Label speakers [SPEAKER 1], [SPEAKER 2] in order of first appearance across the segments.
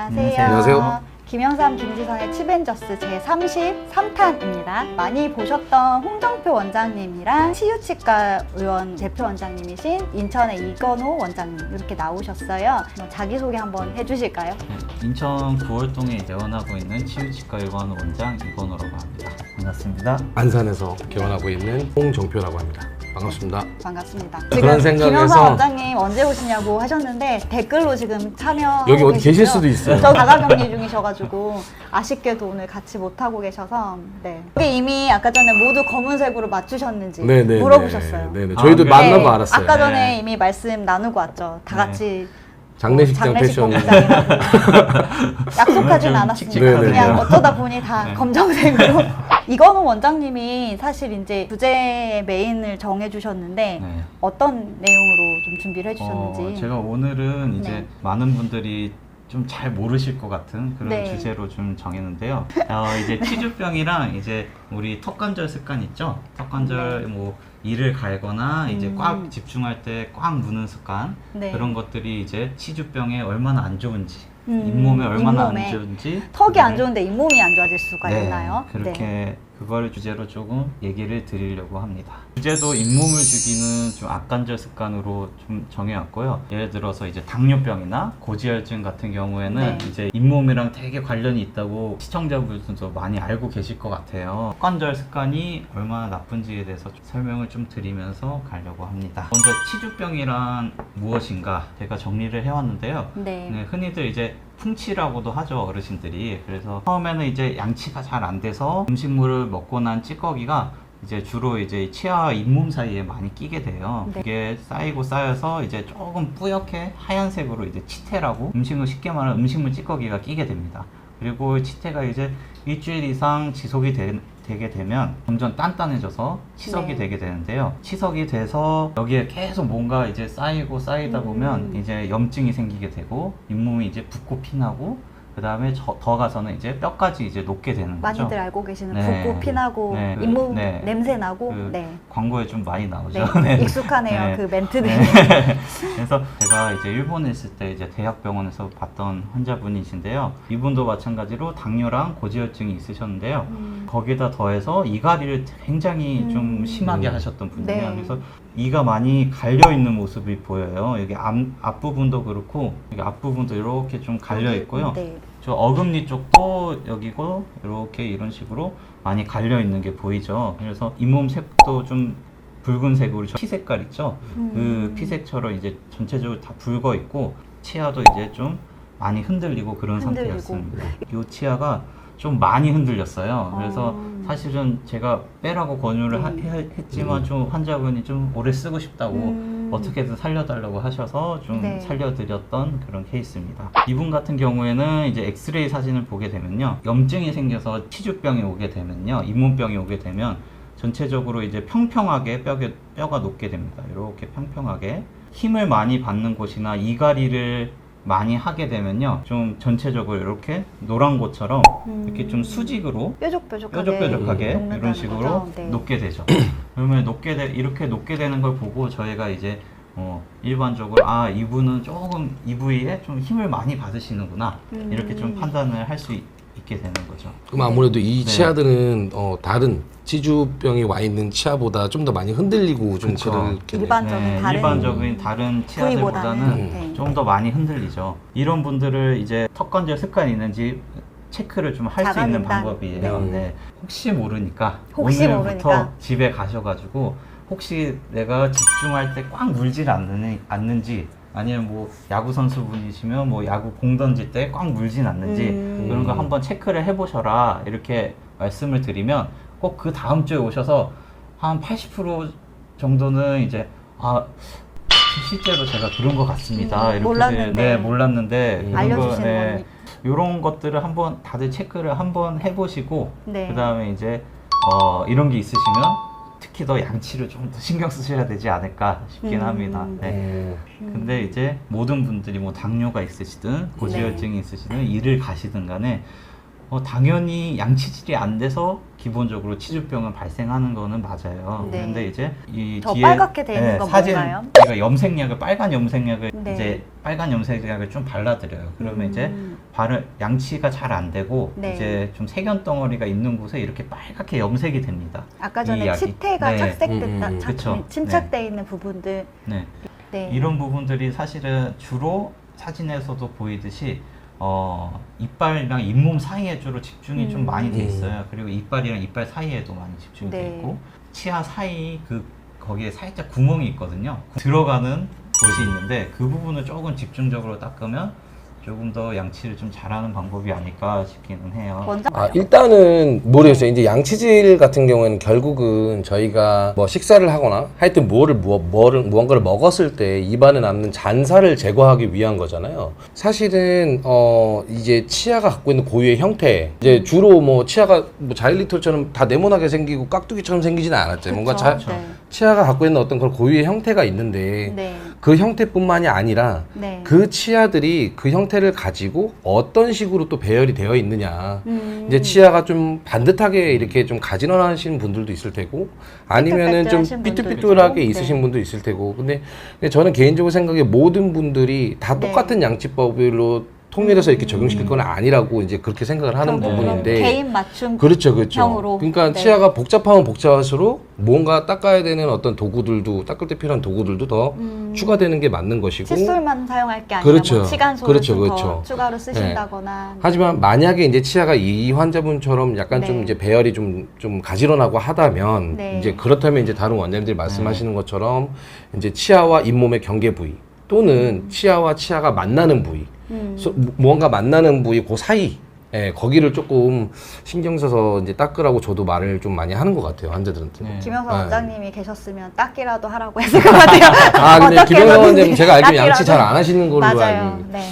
[SPEAKER 1] 안녕하세요.
[SPEAKER 2] 안녕하세요.
[SPEAKER 1] 김영삼 김지선의 치벤저스 제33탄입니다. 많이 보셨던 홍정표 원장님이랑 치유치과 의원 대표 원장님이신 인천의 이건호 원장님 이렇게 나오셨어요. 자기소개 한번 해주실까요?
[SPEAKER 3] 인천 구월동에 개원하고 있는 치유치과 의원 원장 이건호라고 합니다. 반갑습니다.
[SPEAKER 2] 안산에서 개원하고 있는 홍정표라고 합니다. 반갑습니다.
[SPEAKER 1] 반갑습니다.
[SPEAKER 2] 그런
[SPEAKER 1] 지금
[SPEAKER 2] 생각에서-
[SPEAKER 1] 김영삼 원장님 언제 오시냐고 하셨는데 댓글로 지금 참여하고
[SPEAKER 2] 여기 어디 계실
[SPEAKER 1] 계시고요.
[SPEAKER 2] 수도 있어요.
[SPEAKER 1] 저 자가격리 중이셔가지고 아쉽게도 오늘 같이 못하고 계셔서 네. 여기 이미 아까 전에 모두 검은색으로 맞추셨는지
[SPEAKER 2] 네네.
[SPEAKER 1] 물어보셨어요.
[SPEAKER 2] 네네. 저희도
[SPEAKER 3] 아,
[SPEAKER 2] 만나고
[SPEAKER 1] 네,
[SPEAKER 2] 알았어요.
[SPEAKER 1] 아까 전에
[SPEAKER 3] 네.
[SPEAKER 1] 이미 말씀 나누고 왔죠. 다
[SPEAKER 3] 네.
[SPEAKER 1] 같이
[SPEAKER 2] 장례식장 패션.
[SPEAKER 1] 공장이라고 약속하진
[SPEAKER 3] 좀
[SPEAKER 1] 않았습니다.
[SPEAKER 3] 칙칙하네요.
[SPEAKER 1] 그냥 어쩌다 보니 다
[SPEAKER 3] 네.
[SPEAKER 1] 검정색으로. 이건호 원장님이 사실 이제 주제 메인을 정해주셨는데
[SPEAKER 3] 네.
[SPEAKER 1] 어떤 내용으로 좀 준비를 해주셨는지.
[SPEAKER 3] 제가 오늘은 이제
[SPEAKER 1] 네.
[SPEAKER 3] 많은 분들이 좀 잘 모르실 것 같은 그런
[SPEAKER 1] 네.
[SPEAKER 3] 주제로 좀 정했는데요. 이제 치주병이랑 이제 우리 턱관절 습관 있죠? 턱관절
[SPEAKER 1] 네.
[SPEAKER 3] 뭐 이를 갈거나 이제
[SPEAKER 1] 음.
[SPEAKER 3] 꽉 집중할 때 꽉 무는 습관
[SPEAKER 1] 네.
[SPEAKER 3] 그런 것들이 이제 치주병에 얼마나 안 좋은지
[SPEAKER 1] 음,
[SPEAKER 3] 잇몸에 얼마나
[SPEAKER 1] 잇몸에.
[SPEAKER 3] 안 좋은지
[SPEAKER 1] 턱이 안
[SPEAKER 3] 그거를-
[SPEAKER 1] 좋은데 잇몸이 안 좋아질 수가
[SPEAKER 3] 네,
[SPEAKER 1] 있나요?
[SPEAKER 3] 그렇게 그걸 주제로 조금 얘기를 드리려고 합니다. 주제도 잇몸을 죽이는 좀 악관절 습관으로 좀 정해왔고요. 예를 들어서 이제 당뇨병이나 고지혈증 같은 경우에는
[SPEAKER 1] 네.
[SPEAKER 3] 이제 잇몸이랑 되게 관련이 있다고 시청자분들도 많이 알고 계실 것 같아요. 악관절 습관이 얼마나 나쁜지에 대해서 좀 설명을 좀 드리면서 가려고 합니다. 먼저 치주병이란 무엇인가 제가 정리를 해왔는데요.
[SPEAKER 1] 네.
[SPEAKER 3] 네, 흔히들 이제 풍치라고도 하죠, 어르신들이. 그래서 처음에는 이제 양치가 잘 안 돼서 음식물을 먹고 난 찌꺼기가 이제 주로 이제 치아와 잇몸 사이에 많이 끼게 돼요.
[SPEAKER 1] 네.
[SPEAKER 3] 이게 쌓이고 쌓여서 이제 조금 뿌옇게 하얀색으로 이제 치태라고 음식물 쉽게 말하면 음식물 찌꺼기가 끼게 됩니다. 그리고 치태가 이제 일주일 이상 지속이 되게 되면 점점 단단해져서 치석이
[SPEAKER 1] 네.
[SPEAKER 3] 되게 되는데요. 치석이 돼서 여기에 계속 뭔가 이제 쌓이다 보면 이제 염증이 생기게 되고 잇몸이 이제 붓고 피나고 그 다음에 더 가서는 이제 뼈까지 이제 녹게 되는 거죠.
[SPEAKER 1] 많이들 알고 계시는
[SPEAKER 3] 네.
[SPEAKER 1] 붓고 피나고
[SPEAKER 3] 네.
[SPEAKER 1] 잇몸
[SPEAKER 3] 네.
[SPEAKER 1] 냄새 나고
[SPEAKER 3] 그
[SPEAKER 1] 네.
[SPEAKER 3] 광고에 좀 많이 나오죠.
[SPEAKER 1] 네.
[SPEAKER 3] 네.
[SPEAKER 1] 익숙하네요.
[SPEAKER 3] 네.
[SPEAKER 1] 그 멘트들이.
[SPEAKER 3] 네. 그래서 제가 이제 일본에 있을 때 이제 대학병원에서 봤던 환자분이신데요. 이분도 마찬가지로 당뇨랑 고지혈증이 있으셨는데요. 거기다 더해서 이갈이를 굉장히 좀 심하게 하셨던 분이에요.
[SPEAKER 1] 네.
[SPEAKER 3] 그래서 이가 많이 갈려 있는 모습이 보여요. 여기 앞부분도 그렇고 여기 앞부분도 이렇게 좀 갈려 있고요.
[SPEAKER 1] 네.
[SPEAKER 3] 저 어금니 쪽도 여기고 이렇게 이런 식으로 많이 갈려 있는 게 보이죠. 그래서 잇몸 색도 좀 붉은색으로 피 색깔 있죠. 그 피색처럼 이제 전체적으로 다 붉어 있고 치아도 이제 좀 많이 흔들리고 그런
[SPEAKER 1] 흔들리고.
[SPEAKER 3] 상태였습니다. 이 치아가 좀 많이 흔들렸어요. 그래서 사실은 제가 빼라고 권유를 했지만 좀 환자분이 좀 오래 쓰고 싶다고 어떻게든 살려달라고 하셔서 좀
[SPEAKER 1] 네.
[SPEAKER 3] 살려드렸던 그런 케이스입니다. 이분 같은 경우에는 이제 엑스레이 사진을 보게 되면요. 염증이 생겨서 치주병이 오게 되면요. 잇몸병이 오게 되면 전체적으로 이제 평평하게 뼈가 녹게 됩니다. 이렇게 평평하게. 힘을 많이 받는 곳이나 이갈이를 많이 하게 되면요. 좀 전체적으로 이렇게 노란 곳처럼 이렇게 좀 수직으로 뾰족뾰족하게
[SPEAKER 1] 녹는다는
[SPEAKER 3] 이런 식으로
[SPEAKER 1] 거죠? 네.
[SPEAKER 3] 녹게 되죠. 그러면 이렇게 녹게 되는 걸 보고 저희가 이제 일반적으로 이분은 조금 이 부위에 좀 힘을 많이 받으시는구나 이렇게 좀 판단을 할 수 있게 되는 거죠.
[SPEAKER 2] 그럼 아무래도 이
[SPEAKER 3] 네.
[SPEAKER 2] 치아들은 다른 치주병이 와 있는 치아보다 좀 더 많이 흔들리고 좀
[SPEAKER 3] 그쵸.
[SPEAKER 2] 그렇게
[SPEAKER 1] 일반적인 다른
[SPEAKER 3] 일반적인 다른 치아들보다는
[SPEAKER 1] 부위보다는,
[SPEAKER 3] 좀 더 많이 흔들리죠. 이런 분들을 이제 턱관절 습관이 있는지 체크를 좀 할 수 있는
[SPEAKER 1] 자가진단.
[SPEAKER 3] 방법이에요.
[SPEAKER 2] 네.
[SPEAKER 3] 네. 혹시 모르니까
[SPEAKER 1] 혹시
[SPEAKER 3] 오늘부터
[SPEAKER 1] 모르니까.
[SPEAKER 3] 집에 가셔가지고 혹시 내가 집중할 때 꽉 물질 않는지 아니면 뭐 야구 선수분이시면 뭐 야구 공 던질 때 꽉 물진 않는지 그런 거 한번 체크를 해보셔라 이렇게 말씀을 드리면 꼭 그 다음 주에 오셔서 한 80% 정도는 이제 실제로 제가 그런 것 같습니다. 이렇게
[SPEAKER 1] 몰랐는데.
[SPEAKER 3] 몰랐는데 그런
[SPEAKER 1] 알려주시는 거니.
[SPEAKER 3] 이런 것들을 한번 다들 체크를 한번 해보시고
[SPEAKER 1] 네.
[SPEAKER 3] 그 다음에 이제 이런 게 있으시면 특히 더 양치를 좀 더 신경 쓰셔야 되지 않을까 싶긴 합니다. 네. 근데 이제 모든 분들이 뭐 당뇨가 있으시든 고지혈증이 있으시든 이를 가시든 간에 당연히 양치질이 안 돼서 기본적으로 치주병은 발생하는 거는 맞아요.
[SPEAKER 1] 네.
[SPEAKER 3] 그런데 이제 이
[SPEAKER 1] 더
[SPEAKER 3] 뒤에
[SPEAKER 1] 빨갛게 돼 있는 건
[SPEAKER 3] 사진
[SPEAKER 1] 뭔가요?
[SPEAKER 3] 제가 염색약을 빨간 염색약을
[SPEAKER 1] 네.
[SPEAKER 3] 이제 빨간 염색약을 좀 발라드려요. 그러면 이제 양치가 잘 안 되고
[SPEAKER 1] 네.
[SPEAKER 3] 이제 좀 세균 덩어리가 있는 곳에 이렇게 빨갛게 염색이 됩니다.
[SPEAKER 1] 아까
[SPEAKER 3] 이
[SPEAKER 1] 전에
[SPEAKER 3] 약이.
[SPEAKER 1] 치태가
[SPEAKER 3] 네.
[SPEAKER 1] 착색됐다,
[SPEAKER 3] 그쵸.
[SPEAKER 1] 침착돼 있는 부분들.
[SPEAKER 3] 네.
[SPEAKER 1] 네.
[SPEAKER 3] 이런 부분들이 사실은 주로 사진에서도 보이듯이 이빨이랑 잇몸 사이에 주로 집중이 좀 많이 돼 있어요. 그리고 이빨이랑 이빨 사이에도 많이 집중이
[SPEAKER 1] 네.
[SPEAKER 3] 돼 있고 치아 사이 거기에 살짝 구멍이 있거든요. 들어가는 곳이 있는데 그 부분을 조금 집중적으로 닦으면 조금 더 양치를 좀 잘하는 방법이 아닐까 싶기는 해요.
[SPEAKER 1] 먼저
[SPEAKER 2] 일단은 모르겠어요. 이제 양치질 같은 경우에는 결국은 저희가 뭐 식사를 하거나 하여튼 무언가를 먹었을 때 입안에 남는 잔사를 제거하기 위한 거잖아요. 사실은 이제 치아가 갖고 있는 고유의 형태, 이제 주로 뭐 치아가 뭐 자일리톨처럼 다 네모나게 생기고 깍두기처럼 생기지는 않았죠. 뭔가
[SPEAKER 1] 네.
[SPEAKER 2] 치아가 갖고 있는 어떤 그런 고유의 형태가 있는데
[SPEAKER 1] 네.
[SPEAKER 2] 그 형태뿐만이 아니라
[SPEAKER 1] 네.
[SPEAKER 2] 그 치아들이 그 형태를 가지고 어떤 식으로 또 배열이 되어 있느냐. 이제 치아가 좀 반듯하게 이렇게 좀 가지런하시는 분들도 있을 테고, 아니면은 좀
[SPEAKER 1] 삐뚤빼뚤하신 분들도
[SPEAKER 2] 삐뚤삐뚤하게
[SPEAKER 1] 있고.
[SPEAKER 2] 있으신
[SPEAKER 1] 네.
[SPEAKER 2] 분도 있을 테고. 근데 저는 개인적으로 생각에 모든 분들이 다
[SPEAKER 1] 네.
[SPEAKER 2] 똑같은 양치법으로 통일해서 이렇게 적용시킬 건 아니라고 이제 그렇게 생각을 하는
[SPEAKER 1] 그럼
[SPEAKER 2] 부분인데.
[SPEAKER 1] 개인 맞춤
[SPEAKER 2] 그렇죠.
[SPEAKER 1] 형으로.
[SPEAKER 2] 그러니까
[SPEAKER 1] 네.
[SPEAKER 2] 치아가 복잡하면 복잡할수록 뭔가 닦아야 되는 어떤 도구들도, 닦을 때 필요한 도구들도 더 추가되는 게 맞는 것이고.
[SPEAKER 1] 칫솔만 사용할 게 아니라
[SPEAKER 2] 그렇죠.
[SPEAKER 1] 뭐 치간솔을
[SPEAKER 2] 그렇죠,
[SPEAKER 1] 좀
[SPEAKER 2] 그렇죠.
[SPEAKER 1] 더 추가로 쓰신다거나.
[SPEAKER 2] 하지만 만약에 이제 치아가 이 환자분처럼 약간
[SPEAKER 1] 네.
[SPEAKER 2] 좀 이제 배열이 좀 가지런하고 하다면
[SPEAKER 1] 네.
[SPEAKER 2] 이제 그렇다면 이제 다른 원장님들이 말씀하시는 것처럼 이제 치아와 잇몸의 경계 부위 또는 치아와 치아가 만나는 부위, 무언가 만나는 부위 그 사이, 거기를 조금 신경 써서 이제 닦으라고 저도 말을 좀 많이 하는 것 같아요, 환자들한테.
[SPEAKER 3] 네.
[SPEAKER 1] 김영선
[SPEAKER 2] 네.
[SPEAKER 1] 원장님이 계셨으면 닦기라도 하라고 했을 것 같아요.
[SPEAKER 2] 근데
[SPEAKER 1] 어떻게
[SPEAKER 2] 김영선
[SPEAKER 1] 해서든지
[SPEAKER 2] 원장님 제가 알기로 양치
[SPEAKER 1] 닦기라도.
[SPEAKER 2] 잘 안 하시는 걸로 알고
[SPEAKER 1] 맞아요.
[SPEAKER 2] 있는데.
[SPEAKER 1] 네.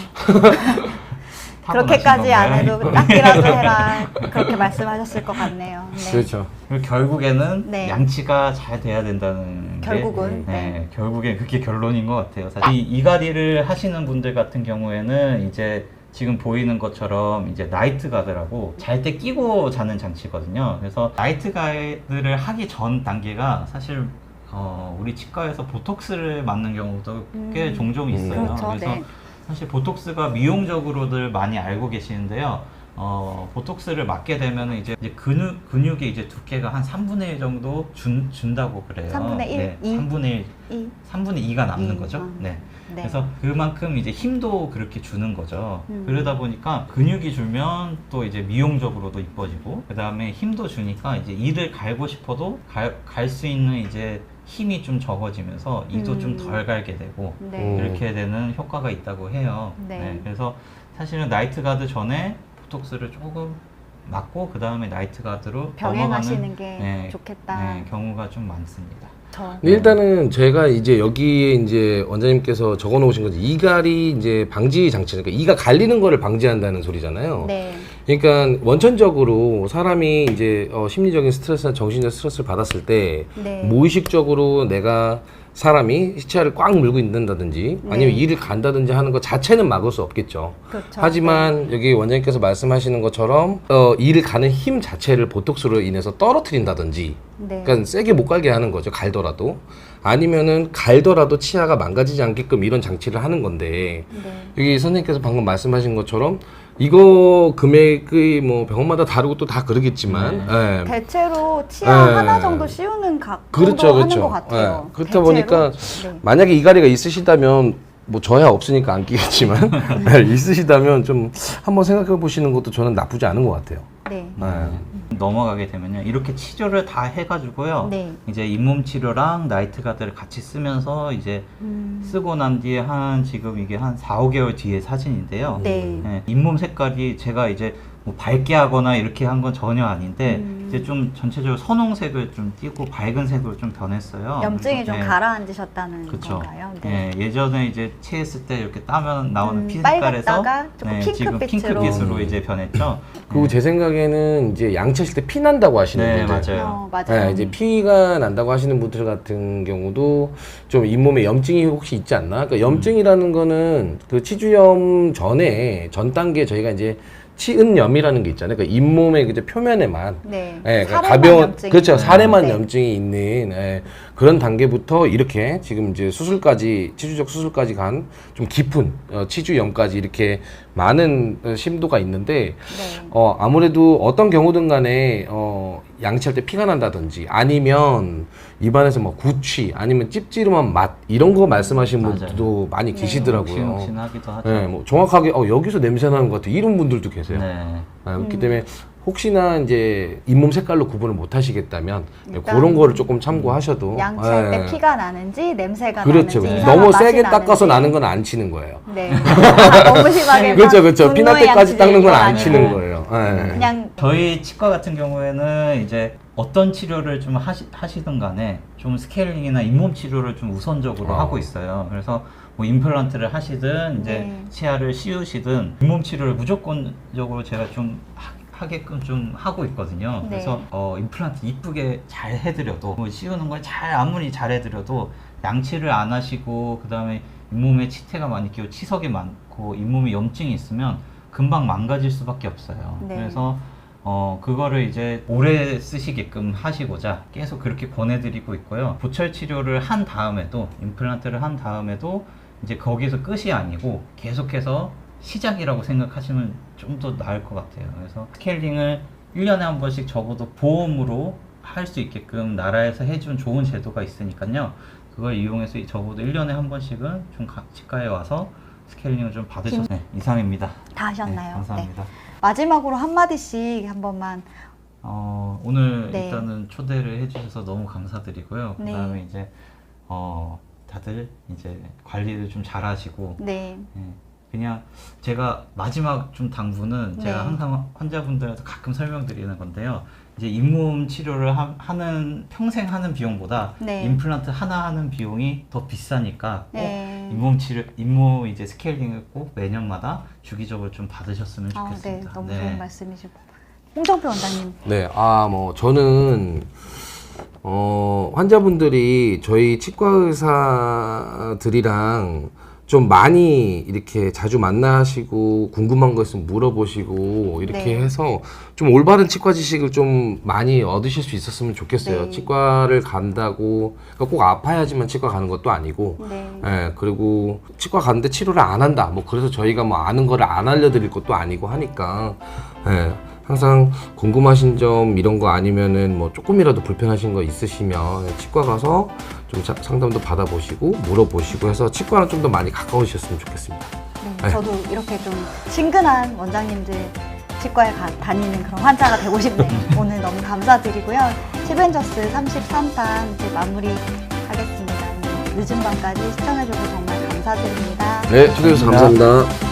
[SPEAKER 3] 타고나신
[SPEAKER 1] 그렇게까지 안
[SPEAKER 3] 건가요?
[SPEAKER 1] 해도 닦기라도 해라. 그렇게 말씀하셨을 것 같네요. 네.
[SPEAKER 2] 그렇죠.
[SPEAKER 3] 그리고 결국에는
[SPEAKER 1] 네.
[SPEAKER 3] 양치가 잘 돼야 된다는
[SPEAKER 1] 결국은,
[SPEAKER 3] 게,
[SPEAKER 1] 네.
[SPEAKER 3] 결국엔 그게 결론인 것 같아요. 사실 이 이갈이를 하시는 분들 같은 경우에는 이제 지금 보이는 것처럼 이제 나이트 가드라고 잘 때 끼고 자는 장치거든요. 그래서 나이트 가드를 하기 전 단계가 사실 우리 치과에서 보톡스를 맞는 경우도 꽤 종종 있어요.
[SPEAKER 1] 그렇죠.
[SPEAKER 3] 그래서
[SPEAKER 1] 네.
[SPEAKER 3] 사실 보톡스가 미용적으로들 많이 알고 계시는데요. 보톡스를 맞게 되면 이제 근육의 이제 두께가 한 3분의 1 정도 준다고 그래요.
[SPEAKER 1] 3분의 1?
[SPEAKER 3] 네,
[SPEAKER 1] 2?
[SPEAKER 3] 3분의 2가 남는
[SPEAKER 1] 2.
[SPEAKER 3] 거죠. 네.
[SPEAKER 1] 네.
[SPEAKER 3] 그래서 그만큼 이제 힘도 그렇게 주는 거죠. 그러다 보니까 근육이 줄면 또 이제 미용적으로도 이뻐지고, 그 다음에 힘도 주니까 이제 이를 갈고 싶어도 갈 수 있는 이제 힘이 좀 적어지면서 이도 좀 덜 갈게 되고,
[SPEAKER 1] 네.
[SPEAKER 3] 이렇게 되는 효과가 있다고 해요.
[SPEAKER 1] 네.
[SPEAKER 3] 그래서 사실은 나이트 가드 전에 보톡스를 조금 맞고 그 다음에 나이트 가드로
[SPEAKER 1] 병행하시는
[SPEAKER 3] 넘어가는
[SPEAKER 1] 게 좋겠다.
[SPEAKER 3] 경우가 좀 많습니다.
[SPEAKER 2] 근데 일단은 제가 이제 여기에 이제 원장님께서 적어 놓으신 거지, 이갈이 이제 방지 장치, 그러니까 이가 갈리는 거를 방지한다는 소리잖아요.
[SPEAKER 1] 네.
[SPEAKER 2] 그러니까 원천적으로 사람이 이제 심리적인 스트레스나 정신적 스트레스를 받았을 때
[SPEAKER 1] 네.
[SPEAKER 2] 무의식적으로 내가 사람이 치아를 꽉 물고 있는다든지 아니면 이를 간다든지 하는 것 자체는 막을 수 없겠죠.
[SPEAKER 1] 그렇죠.
[SPEAKER 2] 하지만 여기 원장님께서 말씀하시는 것처럼 이를 가는 힘 자체를 보톡스로 인해서 떨어뜨린다든지,
[SPEAKER 1] 네.
[SPEAKER 2] 그러니까 세게 못 갈게 하는 거죠. 갈더라도. 아니면은 갈더라도 치아가 망가지지 않게끔 이런 장치를 하는 건데,
[SPEAKER 1] 네.
[SPEAKER 2] 여기 선생님께서 방금 말씀하신 것처럼 이거 금액이 뭐 병원마다 다르고 또 다 그러겠지만, 예.
[SPEAKER 1] 대체로 치아
[SPEAKER 2] 네.
[SPEAKER 1] 하나 정도 씌우는 각
[SPEAKER 2] 그렇죠,
[SPEAKER 1] 정도
[SPEAKER 2] 그렇죠.
[SPEAKER 1] 하는 것 같아요.
[SPEAKER 2] 예. 그렇다
[SPEAKER 1] 대체로.
[SPEAKER 2] 보니까
[SPEAKER 1] 네.
[SPEAKER 2] 만약에 이갈이가 있으시다면, 뭐 저야 없으니까 안 끼겠지만 있으시다면 좀 한번 생각해 보시는 것도 저는 나쁘지 않은 것 같아요.
[SPEAKER 1] 네.
[SPEAKER 3] 넘어가게 되면요, 이렇게 치료를 다 해가지고요,
[SPEAKER 1] 네.
[SPEAKER 3] 이제 잇몸 치료랑 나이트 가드를 같이 쓰면서 이제 쓰고 난 뒤에 지금 이게 한 4, 5개월 뒤의 사진인데요.
[SPEAKER 1] 네.
[SPEAKER 3] 네, 잇몸 색깔이 제가 이제 뭐 밝게 하거나 이렇게 한 건 전혀 아닌데 이제 좀 전체적으로 선홍색을 좀 띄고 밝은 색으로 좀 변했어요.
[SPEAKER 1] 염증이 좀
[SPEAKER 3] 네.
[SPEAKER 1] 가라앉으셨다는
[SPEAKER 3] 그쵸.
[SPEAKER 1] 건가요?
[SPEAKER 3] 네, 예전에 이제 체했을 때 이렇게 따면 나오는 피
[SPEAKER 1] 빨갛다가
[SPEAKER 3] 색깔에서
[SPEAKER 1] 조금
[SPEAKER 3] 지금
[SPEAKER 1] 핑크빛으로.
[SPEAKER 3] 핑크빛으로 이제 변했죠.
[SPEAKER 2] 그리고 제 생각에는 이제 양치하실 때 피 난다고 하시는
[SPEAKER 3] 네,
[SPEAKER 2] 분들,
[SPEAKER 3] 맞아요.
[SPEAKER 1] 맞아요.
[SPEAKER 2] 네, 이제 피가 난다고 하시는 분들 같은 경우도 좀 잇몸에 염증이 혹시 있지 않나? 그러니까 염증이라는 거는 그 치주염 전 단계 저희가 이제 치은염이라는 게 있잖아요. 그러니까 잇몸의 그 표면에만
[SPEAKER 1] 네.
[SPEAKER 2] 예,
[SPEAKER 1] 살에만
[SPEAKER 2] 가벼운
[SPEAKER 1] 염증이
[SPEAKER 2] 그렇죠.
[SPEAKER 1] 있는.
[SPEAKER 2] 살에만
[SPEAKER 1] 네.
[SPEAKER 2] 염증이 있는 그런 단계부터 이렇게 지금 이제 수술까지 치주적 수술까지 간 좀 깊은 치주염까지 이렇게 많은 심도가 있는데
[SPEAKER 1] 네.
[SPEAKER 2] 아무래도 어떤 경우든 간에 양치할 때 피가 난다든지 아니면 입안에서 뭐 구취 아니면 찝찝한 맛 이런 거 말씀하시는
[SPEAKER 3] 맞아요.
[SPEAKER 2] 분들도 많이
[SPEAKER 1] 네.
[SPEAKER 2] 계시더라고요.
[SPEAKER 3] 욱신욱신하기도 하죠.
[SPEAKER 2] 네, 뭐 정확하게 여기서 냄새 나는 것 같아 이런 분들도 계세요.
[SPEAKER 3] 네.
[SPEAKER 2] 그렇기 때문에 혹시나 이제 잇몸 색깔로 구분을 못 하시겠다면
[SPEAKER 1] 일단
[SPEAKER 2] 그런 거를 조금 참고하셔도
[SPEAKER 1] 양치할
[SPEAKER 2] 예.
[SPEAKER 1] 때 피가 나는지 냄새가
[SPEAKER 2] 그렇죠.
[SPEAKER 1] 나는지
[SPEAKER 2] 너무
[SPEAKER 1] 이상한 맛이
[SPEAKER 2] 세게 닦아서
[SPEAKER 1] 나는지.
[SPEAKER 2] 나는 건 안 치는 거예요.
[SPEAKER 1] 네. 너무 심하게
[SPEAKER 2] 그렇죠, 그렇죠. 피날
[SPEAKER 1] 분노의
[SPEAKER 2] 때까지 닦는 건 안
[SPEAKER 1] 양치질
[SPEAKER 2] 치는
[SPEAKER 1] 아니고
[SPEAKER 2] 거예요. 예.
[SPEAKER 1] 그냥
[SPEAKER 3] 저희 치과 같은 경우에는 이제 어떤 치료를 좀 하시든 간에 좀 스케일링이나 잇몸 치료를 좀 우선적으로 하고 있어요. 그래서 뭐 임플란트를 하시든 이제
[SPEAKER 1] 네.
[SPEAKER 3] 치아를 씌우시든 잇몸 치료를 무조건적으로 제가 좀 하게끔 좀 하고 있거든요.
[SPEAKER 1] 네.
[SPEAKER 3] 그래서 임플란트 이쁘게 잘 해드려도 뭐 씌우는 걸 잘 아무리 잘 해드려도 양치를 안 하시고 그 다음에 잇몸에 치태가 많이 끼고 치석이 많고 잇몸에 염증이 있으면 금방 망가질 수밖에 없어요.
[SPEAKER 1] 네.
[SPEAKER 3] 그래서 그거를 이제 오래 쓰시게끔 하시고자 계속 그렇게 권해드리고 있고요. 보철 치료를 한 다음에도 임플란트를 한 다음에도 이제 거기서 끝이 아니고 계속해서 시작이라고 생각하시면 좀 더 나을 것 같아요. 그래서 스케일링을 1년에 한 번씩 적어도 보험으로 할 수 있게끔 나라에서 해준 좋은 제도가 있으니까요. 그걸 이용해서 적어도 1년에 한 번씩은 좀 각 치과에 와서 스케일링을 좀 받으셔서 네, 이상입니다.
[SPEAKER 1] 다 하셨나요?
[SPEAKER 3] 네, 감사합니다.
[SPEAKER 1] 마지막으로 한마디씩 한 번만.
[SPEAKER 3] 오늘
[SPEAKER 1] 네.
[SPEAKER 3] 일단은 초대를 해주셔서 너무 감사드리고요.
[SPEAKER 1] 네.
[SPEAKER 3] 그다음에 이제 다들 이제 관리를 좀 잘하시고
[SPEAKER 1] 네.
[SPEAKER 3] 예, 그냥 제가 마지막 좀 당부는
[SPEAKER 1] 네.
[SPEAKER 3] 제가 항상 환자분들한테 가끔 설명드리는 건데요. 이제 잇몸 치료를 하는 평생 하는 비용보다
[SPEAKER 1] 네.
[SPEAKER 3] 임플란트 하나 하는 비용이 더 비싸니까 꼭
[SPEAKER 1] 네.
[SPEAKER 3] 잇몸 이제 스케일링을 꼭 매년마다 주기적으로 좀 받으셨으면
[SPEAKER 1] 아, 네.
[SPEAKER 3] 좋겠습니다.
[SPEAKER 1] 너무
[SPEAKER 3] 네.
[SPEAKER 1] 좋은 말씀이시고. 홍정표 원장님.
[SPEAKER 2] 네, 뭐 저는 환자분들이 저희 치과 의사들이랑 좀 많이 이렇게 자주 만나시고 궁금한 거 있으면 물어보시고 이렇게
[SPEAKER 1] 네.
[SPEAKER 2] 해서 좀 올바른 치과 지식을 좀 많이 얻으실 수 있었으면 좋겠어요.
[SPEAKER 1] 네.
[SPEAKER 2] 치과를 간다고 그러니까 꼭 아파야지만 치과 가는 것도 아니고
[SPEAKER 1] 네.
[SPEAKER 2] 그리고 치과 갔는데 치료를 안 한다. 뭐 그래서 저희가 뭐 아는 거를 안 알려드릴 것도 아니고 하니까 항상 궁금하신 점 이런 거 아니면은 뭐 조금이라도 불편하신 거 있으시면 치과 가서 좀 상담도 받아보시고 물어보시고 해서 치과랑 좀 더 많이 가까우셨으면 좋겠습니다.
[SPEAKER 1] 네. 저도 이렇게 좀 친근한 원장님들 치과에 다니는 그런 환자가 되고 싶네요. 오늘 너무 감사드리고요. 치벤저스 33탄 이제 마무리하겠습니다. 늦은 밤까지 시청해주셔서 정말 감사드립니다.
[SPEAKER 2] 네, 초대해주셔서 감사합니다.